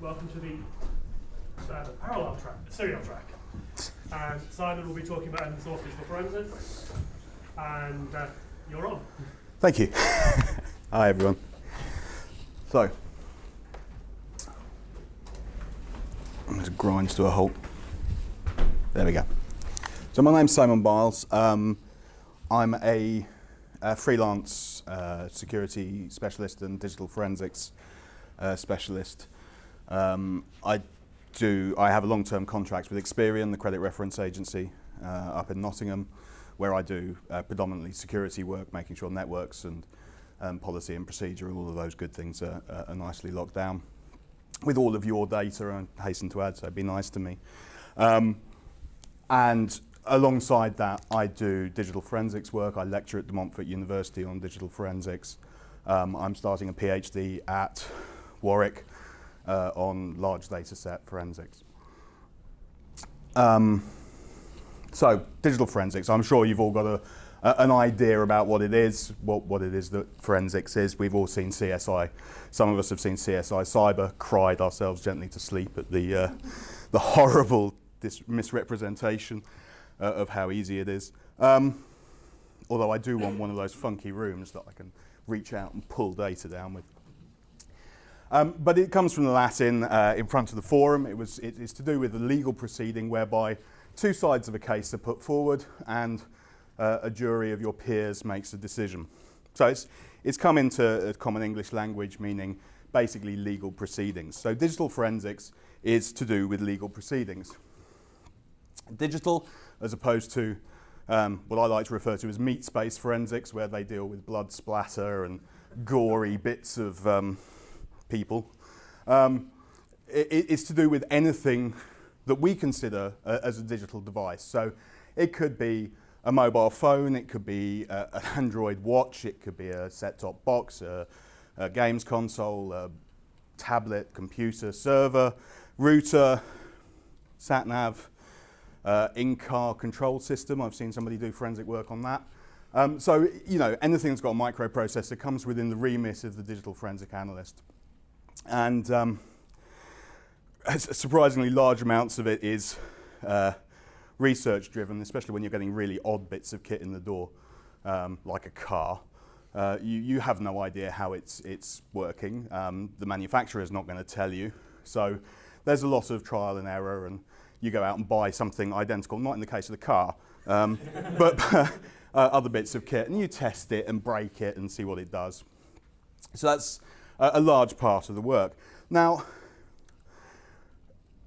Welcome to the parallel track, serial track. And Simon will be talking about open source digital forensics, and you're on. Thank you. Hi, everyone. So, I'm going to grind to a halt. There we go. So my name's Simon Biles. I'm a freelance security specialist and digital forensics specialist. I have a long-term contract with Experian, the credit reference agency up in Nottingham, where I do predominantly security work, making sure networks and policy and procedure, all of those good things are nicely locked down. With all of your data, I hasten to add, so be nice to me. And alongside that, I do digital forensics work. I lecture at De Montfort University on digital forensics. I'm starting a PhD at Warwick on large data set forensics. So, digital forensics, I'm sure you've all got an idea about what it is, what it is that forensics is. We've all seen CSI. Some of us have seen CSI Cyber, cried ourselves gently to sleep at the horrible misrepresentation of how easy it is. Although I do want one of those funky rooms that I can reach out and pull data down with. But it comes from the Latin in front of the forum. It's to do with the legal proceeding whereby two sides of a case are put forward and a jury of your peers makes a decision. So it's come into common English language, meaning basically legal proceedings. So digital forensics is to do with legal proceedings. Digital, as opposed to what I like to refer to as meat space forensics, where they deal with blood splatter and gory bits of people. It's to do with anything that we consider as a digital device. So it could be a mobile phone, it could be an Android watch, it could be a set-top box, a games console, a tablet, computer, server, router, sat-nav, in-car control system. I've seen somebody do forensic work on that. So, you know, anything that's got a microprocessor comes within the remit of the digital forensic analyst. And surprisingly large amounts of it is research driven, especially when you're getting really odd bits of kit in the door, like a car. You have no idea how it's working. The manufacturer is not going to tell you. So there's a lot of trial and error, and you go out and buy something identical, not in the case of the car, but other bits of kit, and you test it and break it and see what it does. So that's a large part of the work. Now,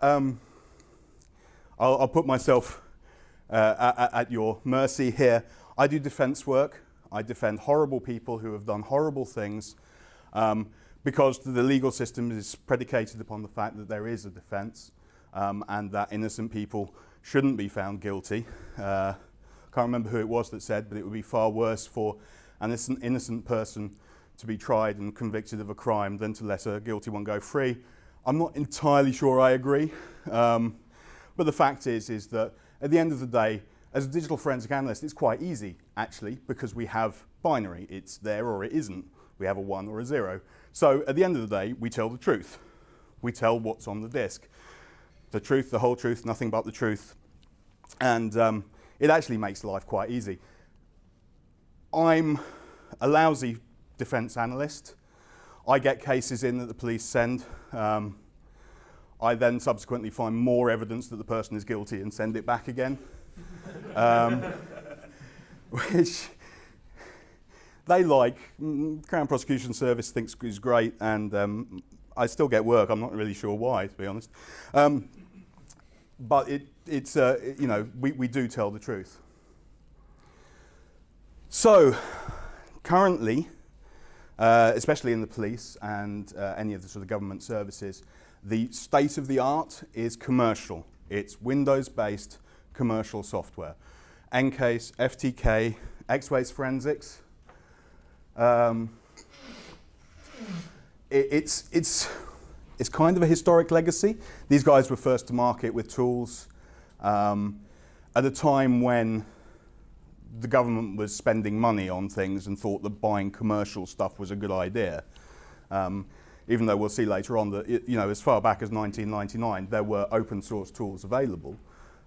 I'll put myself at your mercy here. I do defense work. I defend horrible people who have done horrible things because the legal system is predicated upon the fact that there is a defense and that innocent people shouldn't be found guilty. Can't remember who it was that said, but it would be far worse for an innocent person to be tried and convicted of a crime than to let a guilty one go free. I'm not entirely sure I agree, but the fact is that at the end of the day, as a digital forensic analyst, it's quite easy, actually, because we have binary. It's there or it isn't. We have a 1 or a 0. So at the end of the day, we tell the truth. We tell what's on the disk. The truth, the whole truth, nothing but the truth. And it actually makes life quite easy. I'm a lousy defense analyst. I get cases in that the police send. I then subsequently find more evidence that the person is guilty and send it back again. Which they like. Crown Prosecution Service thinks is great, and I still get work. I'm not really sure why, to be honest. But it's you know, we do tell the truth. So currently, especially in the police and any of the sort of government services, the state of the art is commercial. It's Windows-based commercial software. EnCase, FTK, X-Ways Forensics. It's kind of a historic legacy. These guys were first to market with tools at a time when the government was spending money on things and thought that buying commercial stuff was a good idea. even though we'll see later on that as far back as 1999 there were open source tools available.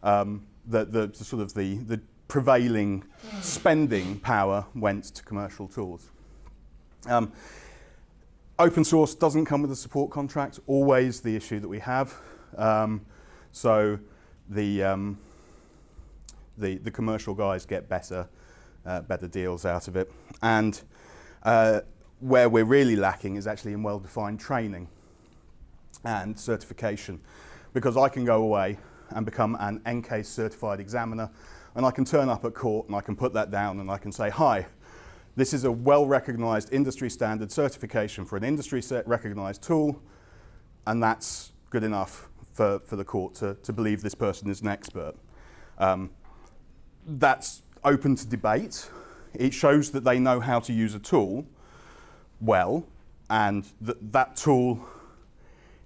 The prevailing spending power went to commercial tools. Open source doesn't come with a support contract, always the issue that we have. So the commercial guys get better deals out of it. And where we're really lacking is actually in well-defined training and certification, because I can go away and become an EnCase certified examiner, and I can turn up at court and I can put that down and I can say, hi, this is a well-recognized industry standard certification for an industry recognized tool, and that's good enough for the court to believe this person is an expert. That's open to debate. It shows that they know how to use a tool well, and that tool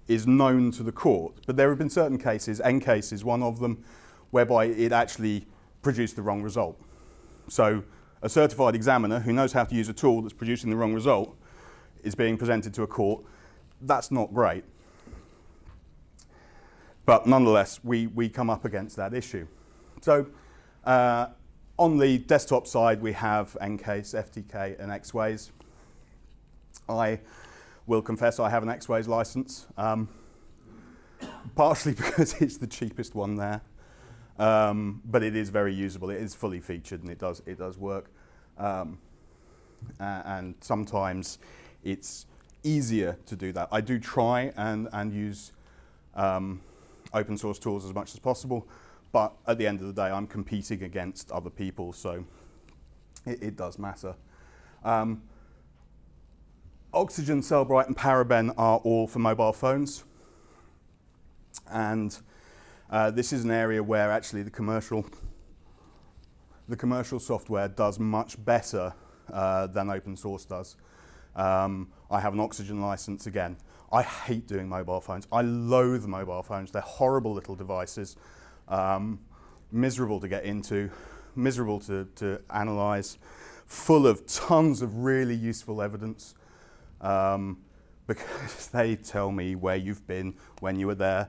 is known to the court. But there have been certain cases, EnCase is one of them, whereby it actually produced the wrong result. So a certified examiner who knows how to use a tool that's producing the wrong result is being presented to a court. That's not great. But nonetheless, we come up against that issue. So on the desktop side, we have EnCase, FTK, and Xways. I will confess I have an Xways license, partially because it's the cheapest one there. But it is very usable. It is fully featured, and it does work. And sometimes it's easier to do that. I do try and use open source tools as much as possible, but at the end of the day, I'm competing against other people, so it does matter. Oxygen, Cellbrite, and Paraben are all for mobile phones, and this is an area where actually the commercial software does much better than open source does. I have an Oxygen license again. I hate doing mobile phones. I loathe mobile phones. They're horrible little devices, miserable to get into, miserable to analyze, full of tons of really useful evidence, because they tell me where you've been, when you were there,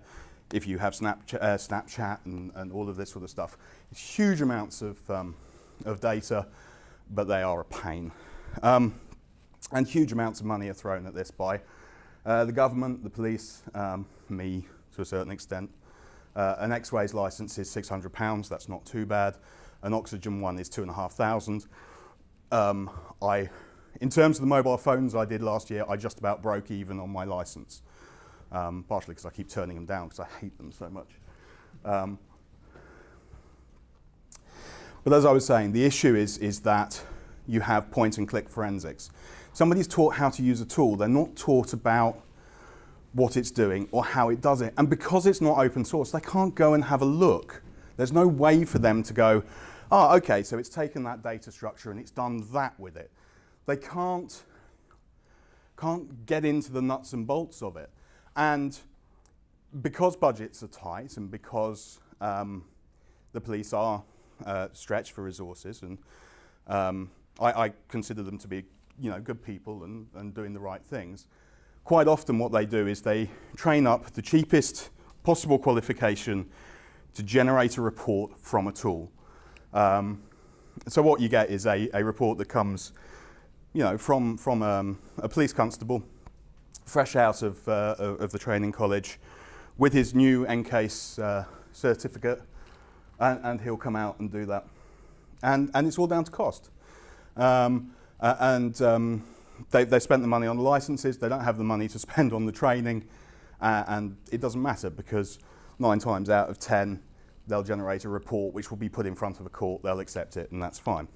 if you have Snapchat and all of this sort of stuff. It's huge amounts of data, but they are a pain. And huge amounts of money are thrown at this by the government, the police, me to a certain extent. An Xways license is £600, that's not too bad. An Oxygen one is £2,500. In terms of the mobile phones I did last year, I just about broke even on my license. Partially because I keep turning them down because I hate them so much. But as I was saying, the issue is that you have point and click forensics. Somebody's taught how to use a tool, they're not taught about what it's doing or how it does it. And because it's not open source, they can't go and have a look. There's no way for them to go, oh, okay, so it's taken that data structure and it's done that with it. They can't get into the nuts and bolts of it. And because budgets are tight and because the police are stretched for resources, and I consider them to be good people and doing the right things, quite often what they do is they train up the cheapest possible qualification to generate a report from a tool. So what you get is a report that comes from a police constable fresh out of the training college with his new EnCase certificate, and he'll come out and do that. And it's all down to cost. They spent the money on the licenses, they don't have the money to spend on the training, and it doesn't matter because 9 times out of 10 they'll generate a report which will be put in front of a court, they'll accept it, and that's fine.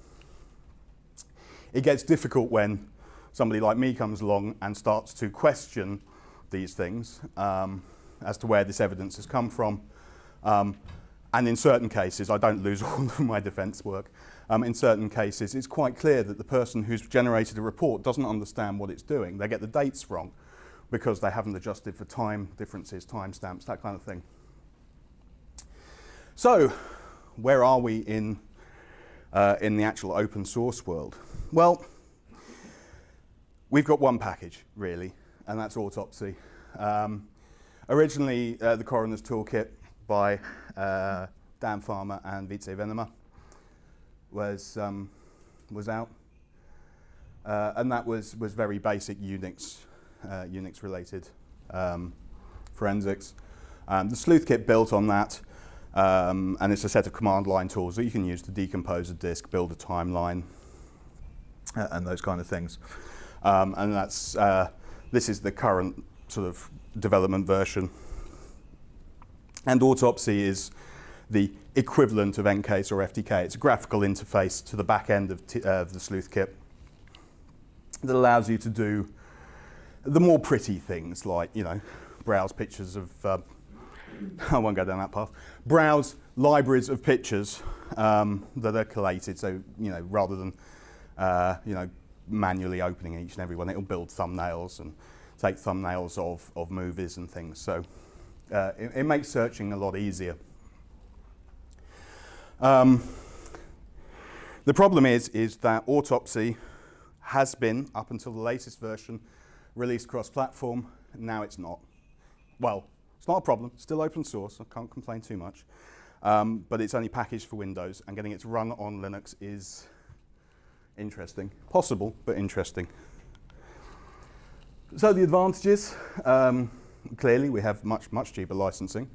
It gets difficult when somebody like me comes along and starts to question these things as to where this evidence has come from. And in certain cases, I don't lose all of my defence work. In certain cases, it's quite clear that the person who's generated a report doesn't understand what it's doing. They get the dates wrong because they haven't adjusted for time differences, timestamps, that kind of thing. So, where are we in the actual open source world? Well, we've got one package, really. and that's Autopsy. Originally, the Coroner's Toolkit by Dan Farmer and Vice Venema was out, and that was very basic Unix related forensics. The sleuth kit built on that, and it's a set of command line tools that you can use to decompose a disk, build a timeline, and those kind of things. And that's this is the current sort of development version. And Autopsy is the equivalent of EnCase or FTK. It's a graphical interface to the back end of the sleuth kit that allows you to do the more pretty things, like, you know, browse pictures of, I won't go down that path, browse libraries of pictures that are collated. So, you know, rather than, you know, manually opening each and every one, it'll build thumbnails and take thumbnails of movies and things. So it makes searching a lot easier. The problem is that Autopsy has been, up until the latest version, released cross-platform. Now it's not. Well, it's not a problem. It's still open source. I can't complain too much. But it's only packaged for Windows, and getting it to run on Linux is interesting. Possible, but interesting. So the advantages, clearly we have much cheaper licensing.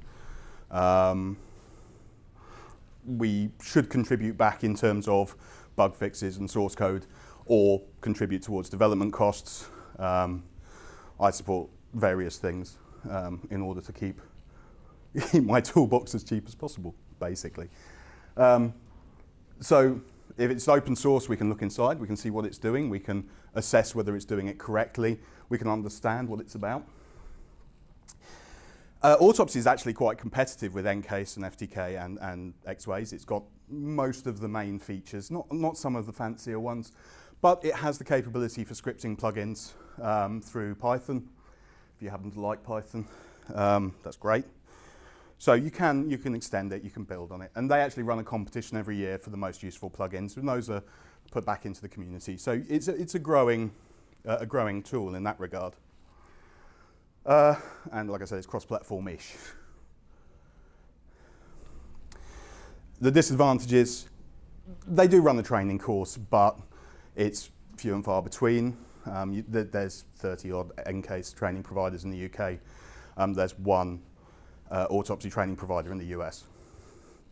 We should contribute back in terms of bug fixes and source code, or contribute towards development costs. I support various things in order to keep my toolbox as cheap as possible, basically. So if it's open source, we can look inside, we can see what it's doing, we can assess whether it's doing it correctly, we can understand what it's about. Autopsy is actually quite competitive with EnCase and FTK and X-Ways. It's got most of the main features, not some of the fancier ones, but it has the capability for scripting plugins through Python. If you happen to like Python, that's great. So you can extend it, you can build on it. And they actually run a competition every year for the most useful plugins, and those are put back into the community. So it's a growing tool in that regard. And like I said, it's cross-platform-ish. The disadvantages, they do run the training course, but it's few and far between. There's 30-odd EnCase training providers in the UK. There's one Autopsy training provider in the US.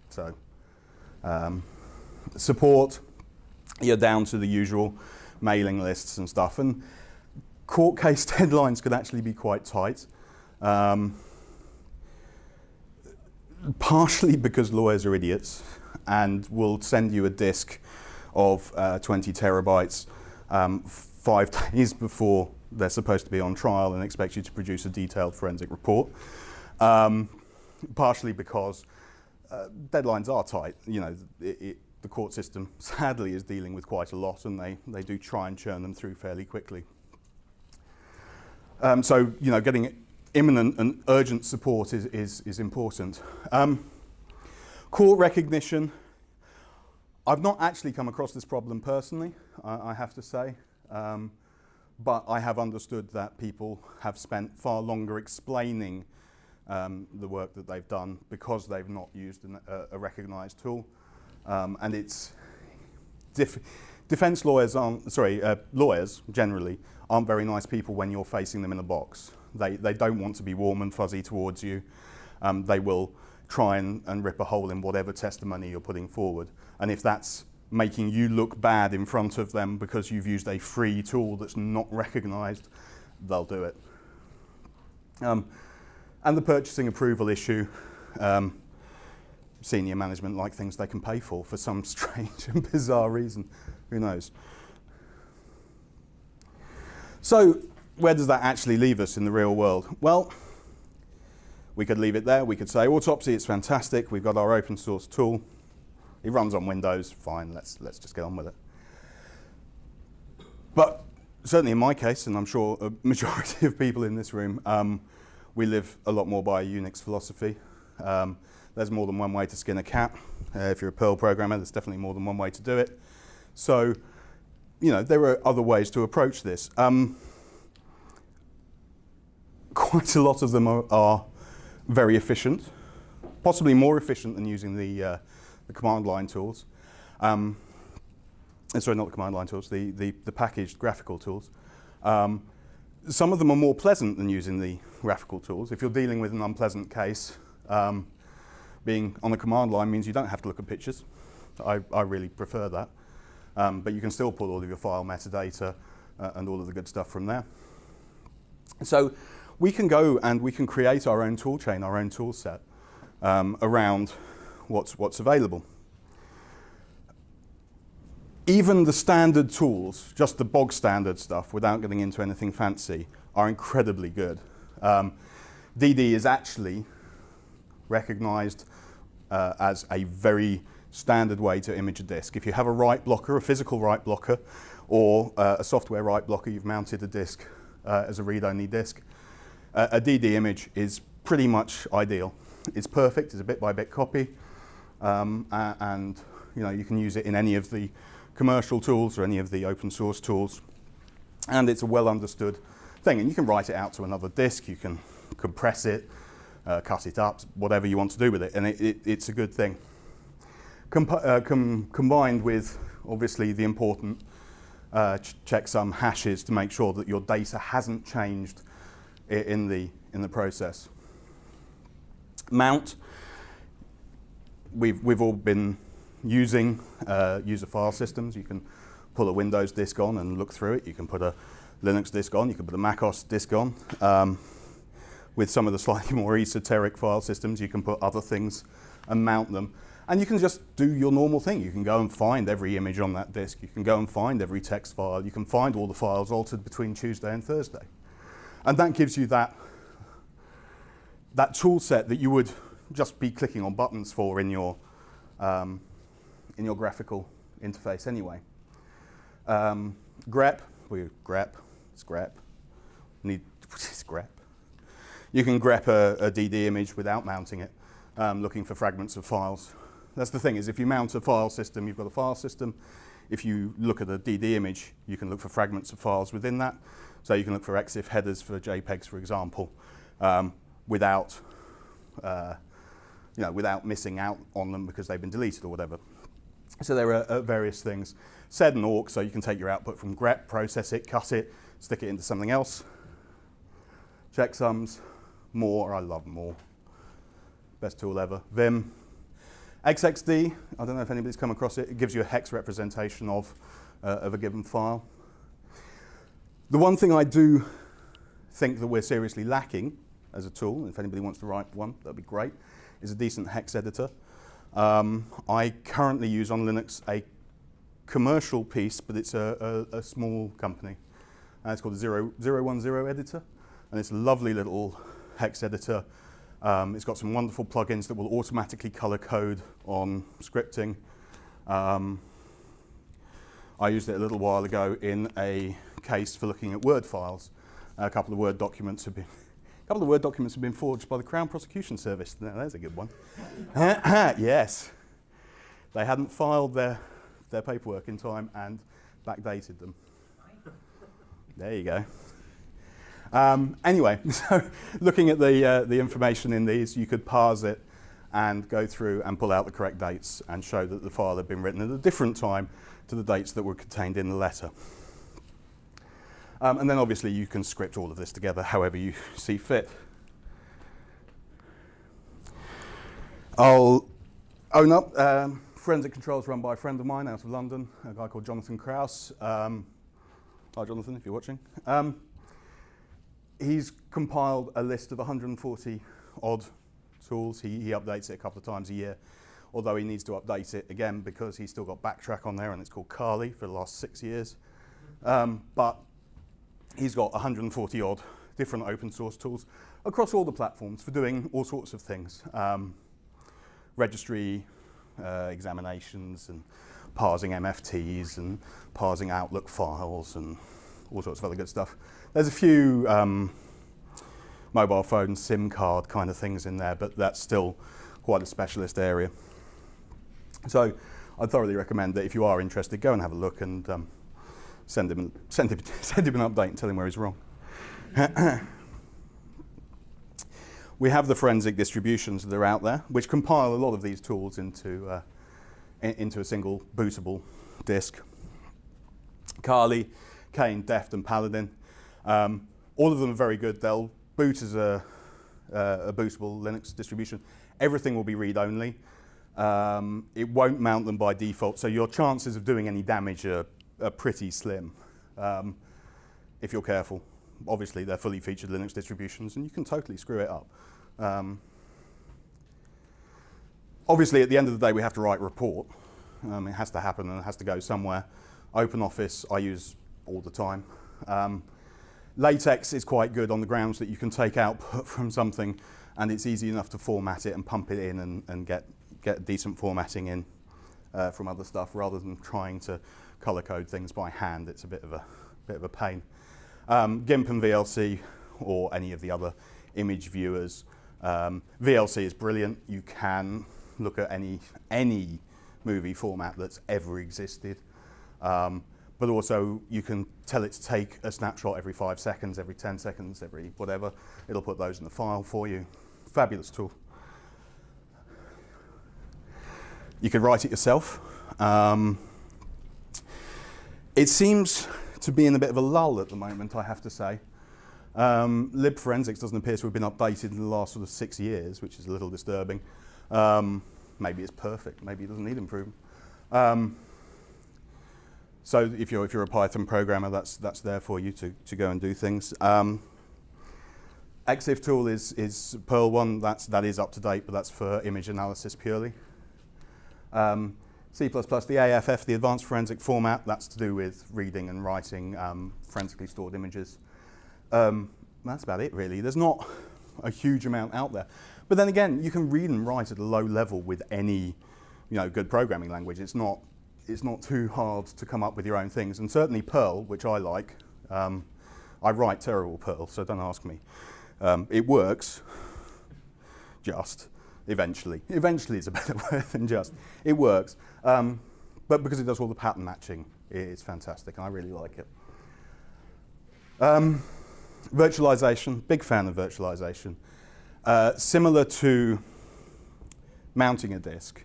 So support, you're down to the usual mailing lists and stuff. And court case deadlines could actually be quite tight. Partially because lawyers are idiots and will send you a disk of 20 terabytes 5 days before they're supposed to be on trial and expect you to produce a detailed forensic report. Partially because deadlines are tight. You know, the court system sadly is dealing with quite a lot, and they do try and churn them through fairly quickly. So, you know, getting imminent and urgent support is important. Court recognition. I've not actually come across this problem personally, I have to say, but I have understood that people have spent far longer explaining the work that they've done because they've not used a recognized tool. And it's defense lawyers lawyers generally aren't very nice people when you're facing them in a box. They don't want to be warm and fuzzy towards you. They will try and rip a hole in whatever testimony you're putting forward. And if that's making you look bad in front of them because you've used a free tool that's not recognized, they'll do it. And the purchasing approval issue, senior management like things they can pay for some strange and bizarre reason. Who knows? So where does that actually leave us in the real world? Well, we could leave it there. We could say, Autopsy, it's fantastic. We've got our open source tool. It runs on Windows. Fine, let's just get on with it. But certainly in my case, and I'm sure a majority of people in this room, we live a lot more by a Unix philosophy. There's more than one way to skin a cat. If you're a Perl programmer, there's definitely more than one way to do it. So, you know, there are other ways to approach this. quite a lot of them are very efficient, possibly more efficient than using the command line tools. Sorry, not the command line tools, the packaged graphical tools. Some of them are more pleasant than using the graphical tools. If you're dealing with an unpleasant case, being on the command line means you don't have to look at pictures. I really prefer that. But you can still pull all of your file metadata and all of the good stuff from there. So we can go and we can create our own tool chain, our own tool set around what's available. Even the standard tools, just the bog standard stuff, without getting into anything fancy, are incredibly good. DD is actually recognized as a very standard way to image a disk. If you have a write blocker, a physical write blocker, or a software write blocker, you've mounted a disk as a read-only disk, a DD image is pretty much ideal. It's perfect, it's a bit-by-bit copy, and you can use it in any of the commercial tools or any of the open source tools, and it's a well understood thing. And you can write it out to another disk, you can compress it, cut it up, whatever you want to do with it, and it's a good thing. Combined with obviously the important checksum hashes to make sure that your data hasn't changed in the process. Mount, we've all been using user file systems. You can pull a Windows disk on and look through it. You can put a Linux disk on. You can put a MacOS disk on. With some of the slightly more esoteric file systems, you can put other things and mount them. And you can just do your normal thing. You can go and find every image on that disk. You can go and find every text file. You can find all the files altered between Tuesday and Thursday. And that gives you that tool set that you would just be clicking on buttons for in your graphical interface anyway. Grep, it's grep. It's grep. You can grep a DD image without mounting it, looking for fragments of files. That's the thing, is if you mount a file system, you've got a file system. If you look at a DD image, you can look for fragments of files within that. So you can look for EXIF headers for JPEGs, for example, without missing out on them because they've been deleted or whatever. So there are various things. Sed and awk, so you can take your output from grep, process it, cut it, stick it into something else. Checksums, more, I love more. Best tool ever. Vim. XXD, I don't know if anybody's come across it. It gives you a hex representation of a given file. The one thing I do think that we're seriously lacking as a tool, if anybody wants to write one, that'd be great, is a decent hex editor. I currently use on Linux a commercial piece, but it's a small company. It's called the 010 editor, and it's a lovely little hex editor. It's got some wonderful plugins that will automatically color code on scripting. I used it a little while ago in a case for looking at Word files. A couple of Word documents have been forged by the Crown Prosecution Service. Now, there's a good one. Yes. They hadn't filed their paperwork in time and backdated them. There you go. Anyway, so looking at the information in these, you could parse it and go through and pull out the correct dates and show that the file had been written at a different time to the dates that were contained in the letter. And then obviously you can script all of this together however you see fit. I'll own up. Forensic Controls run by a friend of mine out of London, a guy called Jonathan Krause. Hi Jonathan, if you're watching. He's compiled a list of 140 odd tools. He updates it a couple of times a year, although he needs to update it again because he's still got Backtrack on there and it's called Kali for the last 6 years. But he's got 140 odd different open source tools across all the platforms for doing all sorts of things. Registry examinations and parsing MFTs and parsing Outlook files and all sorts of other good stuff. There's a few mobile phone SIM card kind of things in there, but that's still quite a specialist area. So I'd thoroughly recommend that if you are interested, go and have a look and send him an update and tell him where he's wrong. we have the forensic distributions that are out there, which compile a lot of these tools into a single bootable disk. Kali, Kane, Deft, and Paladin. All of them are very good. They'll boot as a bootable Linux distribution. Everything will be read-only. It won't mount them by default, so your chances of doing any damage are pretty slim, if you're careful. Obviously, they're fully featured Linux distributions, and you can totally screw it up. Obviously, at the end of the day, we have to write a report. It has to happen, and it has to go somewhere. OpenOffice, I use all the time. LaTeX is quite good on the grounds that you can take output from something, and it's easy enough to format it and pump it in and get decent formatting in from other stuff, rather than trying to color code things by hand. It's a bit of a pain. GIMP and VLC, or any of the other image viewers. VLC is brilliant. You can look at any movie format that's ever existed. But also you can tell it to take a snapshot every 5 seconds, every 10 seconds, every whatever. It'll put those in the file for you. Fabulous tool. You can write it yourself. It seems to be in a bit of a lull at the moment, I have to say. LibForensics doesn't appear to have been updated in the last sort of 6 years, which is a little disturbing. Maybe it's perfect, maybe it doesn't need improvement. So if you're a Python programmer, that's there for you to go and do things. EXIF tool is Perl one, that is up to date, but that's for image analysis purely. C++, the AFF, the advanced forensic format, that's to do with reading and writing forensically stored images. That's about it, really. There's not a huge amount out there. But then again, you can read and write at a low level with any good programming language. It's not too hard to come up with your own things. And certainly Perl, which I like, I write terrible Perl, so don't ask me. It works, just. Eventually. Eventually is a better word than just. It works. But because it does all the pattern matching, it's fantastic, and I really like it. Virtualization, big fan of virtualization. Similar to mounting a disk,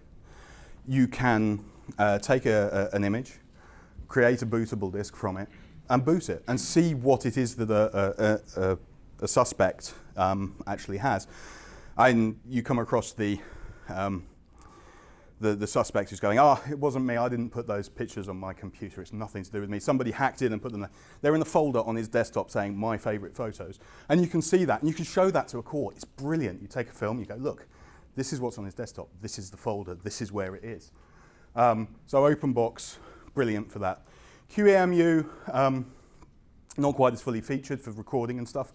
you can take an image, create a bootable disk from it, and boot it, and see what it is that a suspect actually has. And you come across the suspect who's going, it wasn't me, I didn't put those pictures on my computer, it's nothing to do with me. Somebody hacked in and put them there. They're in a folder on his desktop saying, my favorite photos. And you can see that, and you can show that to a court. It's brilliant. You take a film, you go, look, this is what's on his desktop, this is the folder, this is where it is. So OpenBox, brilliant for that. QEMU, not quite as fully featured for recording and stuff,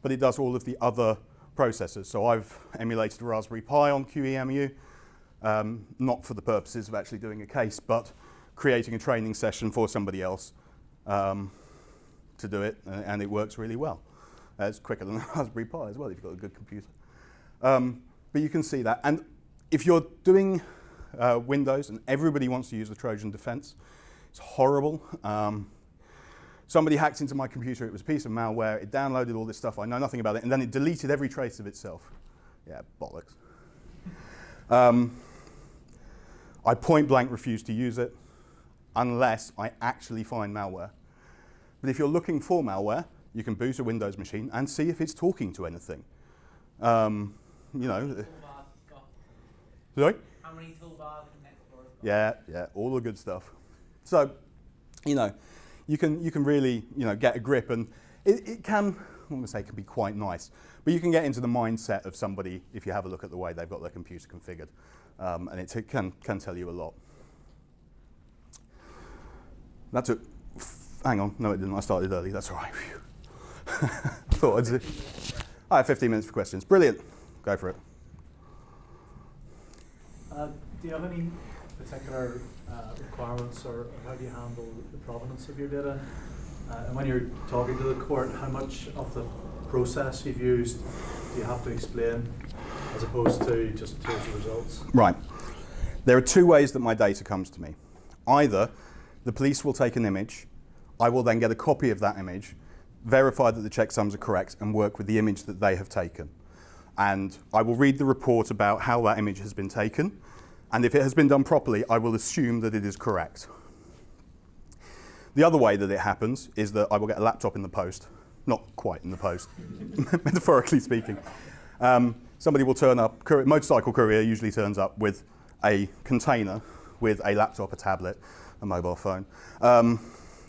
but it does all of the other processors. So I've emulated a Raspberry Pi on QEMU, not for the purposes of actually doing a case, but creating a training session for somebody else to do it, and it works really well. It's quicker than a Raspberry Pi as well if you've got a good computer. But you can see that. And if you're doing Windows and everybody wants to use the Trojan defense, it's horrible. Somebody hacked into my computer, it was a piece of malware, it downloaded all this stuff, I know nothing about it, and then it deleted every trace of itself. Yeah, bollocks. I point blank refuse to use it unless I actually find malware. But if you're looking for malware, you can boot a Windows machine and see if it's talking to anything. Sorry? How many toolbars can Explorer? Yeah, all the good stuff. So, you can really, get a grip, and it can, I'm going to say it can be quite nice, but you can get into the mindset of somebody if you have a look at the way they've got their computer configured, and it can tell you a lot. That took, hang on, no it didn't, I started early, that's all right. Thought I'd do. I have 15 minutes for questions. Brilliant, go for it. Do you have any particular requirements, or how do you handle the provenance of your data? And when you're talking to the court, how much of the process you've used do you have to explain, as opposed to just here's the results? Right. There are two ways that my data comes to me. Either the police will take an image, I will then get a copy of that image, verify that the checksums are correct, and work with the image that they have taken. And I will read the report about how that image has been taken. And if it has been done properly, I will assume that it is correct. The other way that it happens is that I will get a laptop in the post. Not quite in the post, metaphorically speaking. Somebody will turn up, motorcycle courier usually turns up with a container with a laptop, a tablet, a mobile phone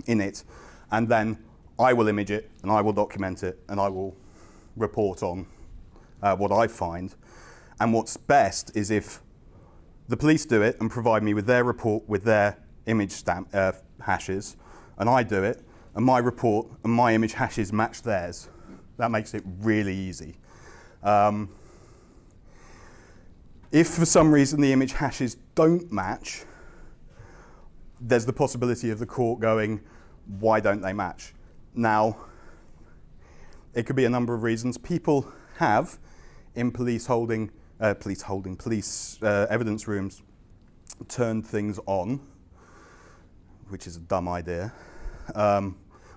in it. And then I will image it, and I will document it, and I will report on what I find. And what's best is if the police do it and provide me with their report with their image hashes, and I do it, and my report and my image hashes match theirs. That makes it really easy. If for some reason the image hashes don't match, there's the possibility of the court going, why don't they match? Now, it could be a number of reasons. People have, in police evidence rooms, turned things on, which is a dumb idea,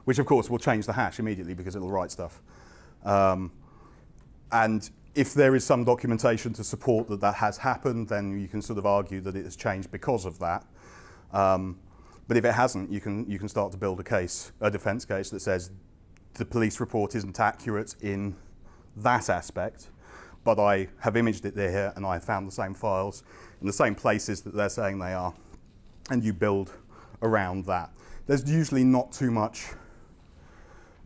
which of course will change the hash immediately because it'll write stuff. And if there is some documentation to support that that has happened, then you can sort of argue that it has changed because of that. But if it hasn't, you can start to build a defense case that says the police report isn't accurate in that aspect, but I have imaged it there and I have found the same files in the same places that they're saying they are, and you build around that. There's usually not too much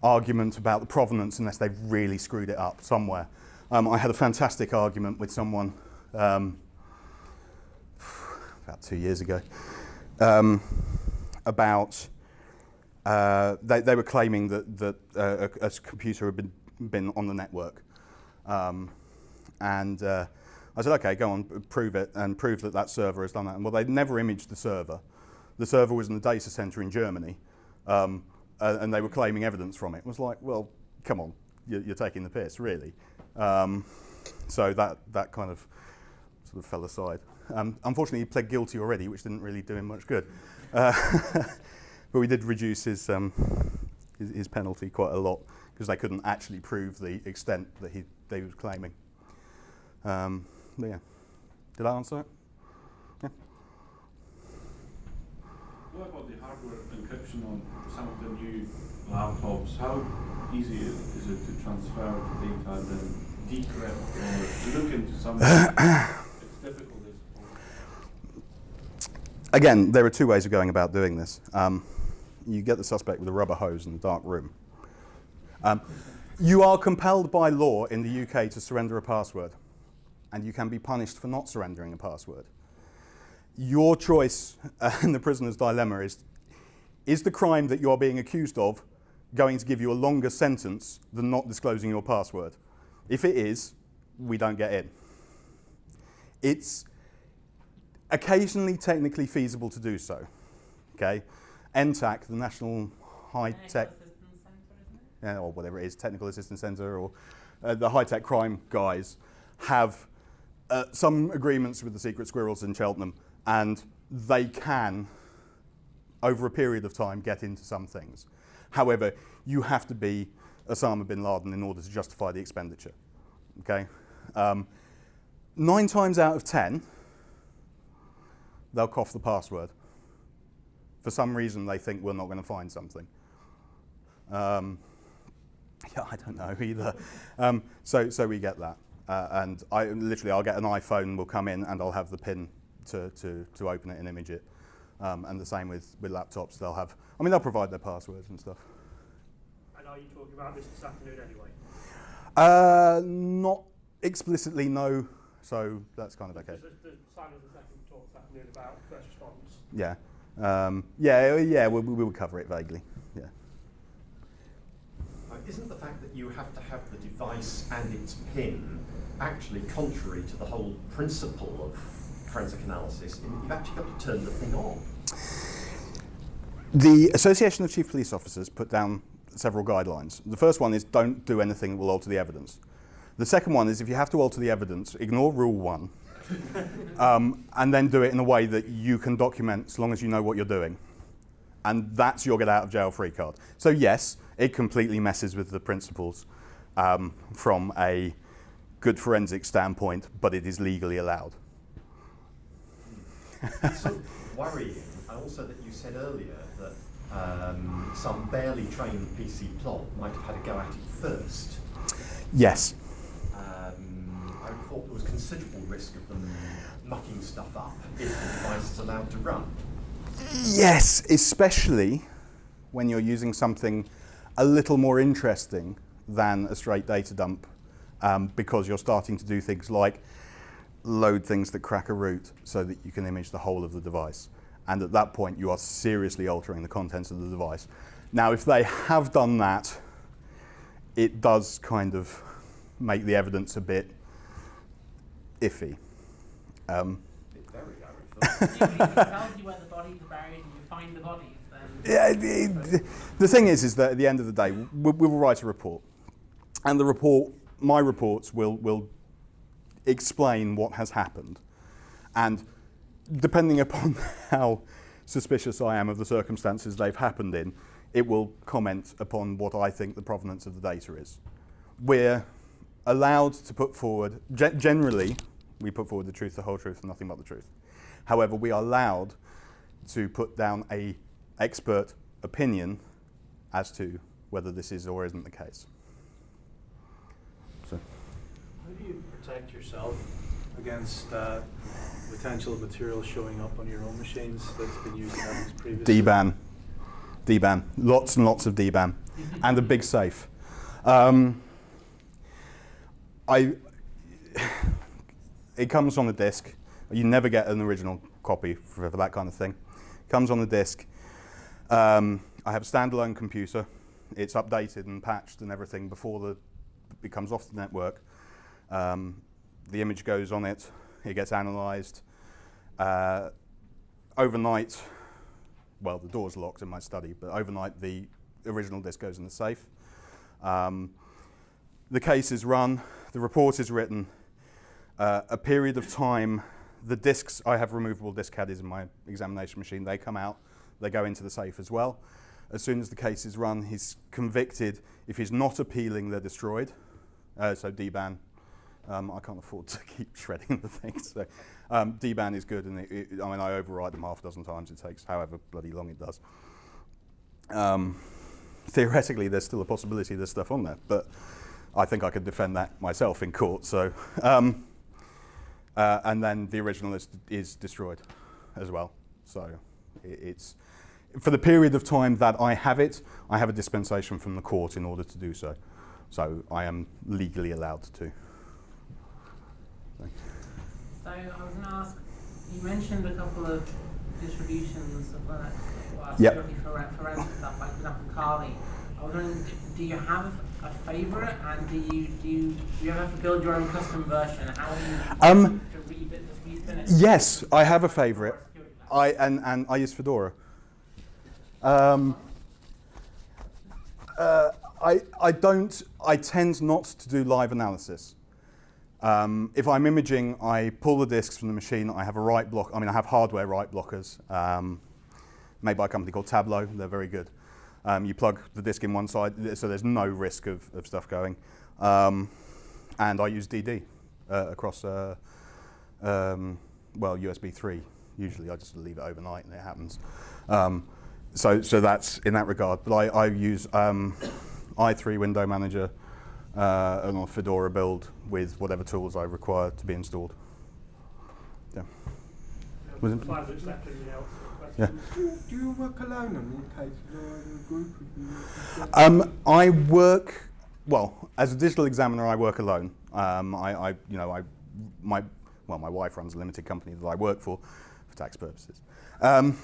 argument about the provenance unless they've really screwed it up somewhere. I had a fantastic argument with someone about 2 years ago about they were claiming that a computer had been on the network. And I said, okay, go on, prove it, and prove that that server has done that. And well, they'd never imaged the server. The server was in the data center in Germany, and they were claiming evidence from it. It was like, well, come on, you're taking the piss, really. So that kind of sort of fell aside. Unfortunately, he pled guilty already, which didn't really do him much good. But we did reduce his penalty quite a lot because they couldn't actually prove the extent that they was claiming. But yeah, did I answer it? Yeah. What about the hardware encryption on some of the new laptops? How easy is it to transfer the data and then decrypt or look into something? It's difficult. Again, there are two ways of going about doing this. You get the suspect with a rubber hose in the dark room. You are compelled by law in the UK to surrender a password, and you can be punished for not surrendering a password. Your choice in the prisoner's dilemma is the crime that you're being accused of going to give you a longer sentence than not disclosing your password? If it is, we don't get in. It's occasionally technically feasible to do so. Okay, NTAC, the National High Tech, or whatever it is, Technical Assistance Centre, or the high tech crime guys have some agreements with the Secret Squirrels in Cheltenham, and they can, over a period of time, get into some things. However, you have to be Osama bin Laden in order to justify the expenditure. Okay, 9 times out of 10. They'll cough the password. For some reason, they think we're not going to find something. Yeah, I don't know either. So we get that. And I'll get an iPhone, will come in, and I'll have the PIN to open it and image it. And the same with laptops. They'll provide their passwords and stuff. And are you talking about this afternoon anyway? Not explicitly, no. So that's kind of okay. The Simon the second talk this afternoon about first response. Yeah. Yeah, we will cover it vaguely. Yeah. Isn't the fact that you have to have the device and its PIN actually contrary to the whole principle of forensic analysis? You've actually got to turn the thing on. The Association of Chief Police Officers put down several guidelines. The first one is don't do anything that will alter the evidence. The second one is if you have to alter the evidence, ignore rule 1, and then do it in a way that you can document as long as you know what you're doing. And that's your get out of jail free card. So yes, it completely messes with the principles from a good forensic standpoint, but it is legally allowed. It's sort of worrying, and also that you said earlier that some barely trained PC plot might have had a go at it first. Yes. I thought there was considerable risk of them mucking stuff up if the device is allowed to run. Yes, especially when you're using something a little more interesting than a straight data dump, because you're starting to do things like load things that crack a root so that you can image the whole of the device. And at that point, you are seriously altering the contents of the device. Now, if they have done that, it does kind of make the evidence a bit iffy. Very If it tells you where the bodies are buried and you find the bodies, then... Yeah, the thing is that at the end of the day, we will write a report. And the report, my reports, will explain what has happened. And depending upon how suspicious I am of the circumstances they've happened in, it will comment upon what I think the provenance of the data is. We're allowed to put forward, generally, we put forward the truth, the whole truth, and nothing but the truth. However, we are allowed to put down an expert opinion as to whether this is or isn't the case. So, How do you protect yourself against potential material showing up on your own machines that's been used in others previously? DBAN, lots and lots of DBAN, and a big safe. It comes on a disk. You never get an original copy for that kind of thing. It comes on the disk. I have a standalone computer. It's updated and patched and everything before it comes off the network. The image goes on it. It gets analyzed. Overnight, well, the door's locked in my study, but overnight the original disk goes in the safe. The case is run. The report is written. A period of time, the disks, I have removable disk caddies in my examination machine. They come out, they go into the safe as well. As soon as the case is run, he's convicted. If he's not appealing, they're destroyed. So DBAN, I can't afford to keep shredding the things. So DBAN is good, and I override them half a dozen times. It takes however bloody long it does. Theoretically, there's still a possibility there's stuff on there, but I think I could defend that myself in court. So, and then the original is destroyed as well. So it's for the period of time that I have it, I have a dispensation from the court in order to do so. So I am legally allowed to. So I was going to ask, you mentioned a couple of distributions of Linux, Yep. security forensic stuff, like for example Kali. I was wondering, do you have a favorite, and do you ever have to build your own custom version? How do you to respin it? Yes, I have a favorite. And I use Fedora. I tend not to do live analysis. If I'm imaging, I pull the disks from the machine. I have a write block. I have hardware write blockers made by a company called Tableau. They're very good. You plug the disk in one side, so there's no risk of stuff going. And I use DD across, USB 3. Usually I just leave it overnight and it happens. So that's in that regard. But I use i3 window manager and a Fedora build with whatever tools I require to be installed. Yeah. Was it? 5 minutes left. Anything else? Yeah. Do you work alone in case you're in a group? I work, well, as a digital examiner, I work alone. My wife runs a limited company that I work for tax purposes. What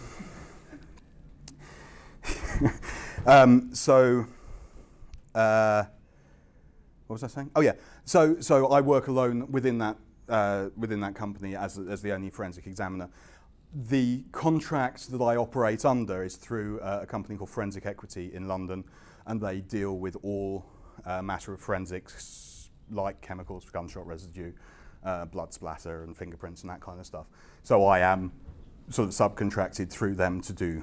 was I saying? Oh yeah. So I work alone within that company as the only forensic examiner. The contract that I operate under is through a company called Forensic Equity in London, and they deal with all matter of forensics like chemicals, gunshot residue, blood splatter, and fingerprints and that kind of stuff. So I am sort of subcontracted through them to do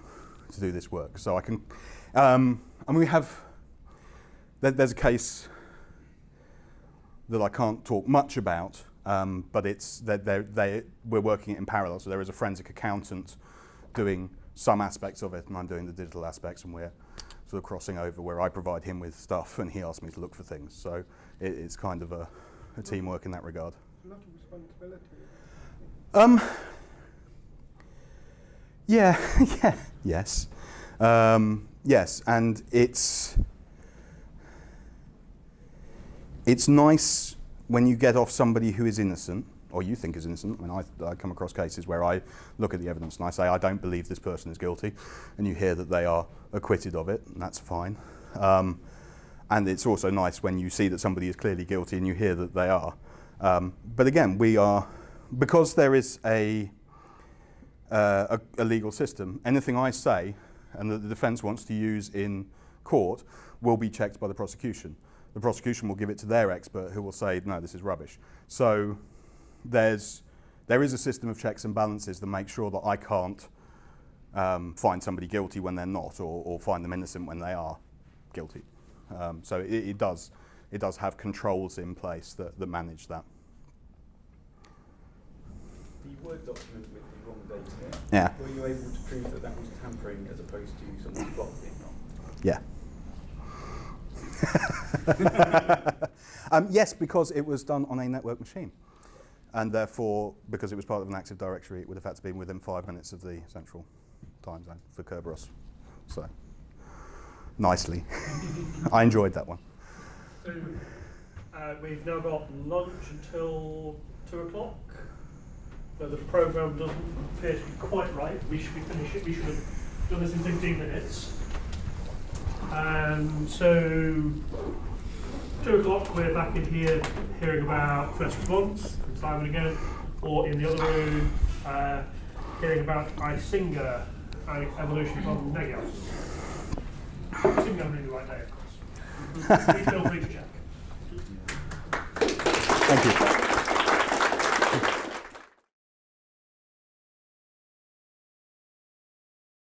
this work. So I can, we have. There's a case. that I can't talk much about, but it's we're working it in parallel. So there is a forensic accountant doing some aspects of it, and I'm doing the digital aspects, and we're sort of crossing over where I provide him with stuff, and he asks me to look for things. So it's kind of a teamwork in that regard. A lot of responsibility. Yeah, yeah, yes. Yes, and it's nice when you get off somebody who is innocent, or you think is innocent. I mean, I come across cases where I look at the evidence and I say, I don't believe this person is guilty, and you hear that they are acquitted of it, and that's fine. And it's also nice when you see that somebody is clearly guilty and you hear that they are. But again, because there is a legal system, anything I say and that the defence wants to use in court will be checked by the prosecution. The prosecution will give it to their expert who will say, no, this is rubbish. So there is a system of checks and balances that make sure that I can't find somebody guilty when they're not, or find them innocent when they are guilty. So it does have controls in place that manage that. The Word document with the wrong data, Yeah. were you able to prove that that was tampering as opposed to someone blocked it? Yeah. Yes, because it was done on a network machine. And therefore, because it was part of an Active Directory, it would have had to be within 5 minutes of the central time zone for Kerberos. So, nicely. I enjoyed that one. So we've now got lunch until 2 o'clock. But the programme doesn't appear to be quite right. We should be finished it. We should have done this in 15 minutes. So 2 o'clock, we're back in here hearing about first response from Simon again, or in the other room, hearing about Isinga and evolution from Negos. Isinga I'm reading the right day, of course. Please feel free to check. Thank you.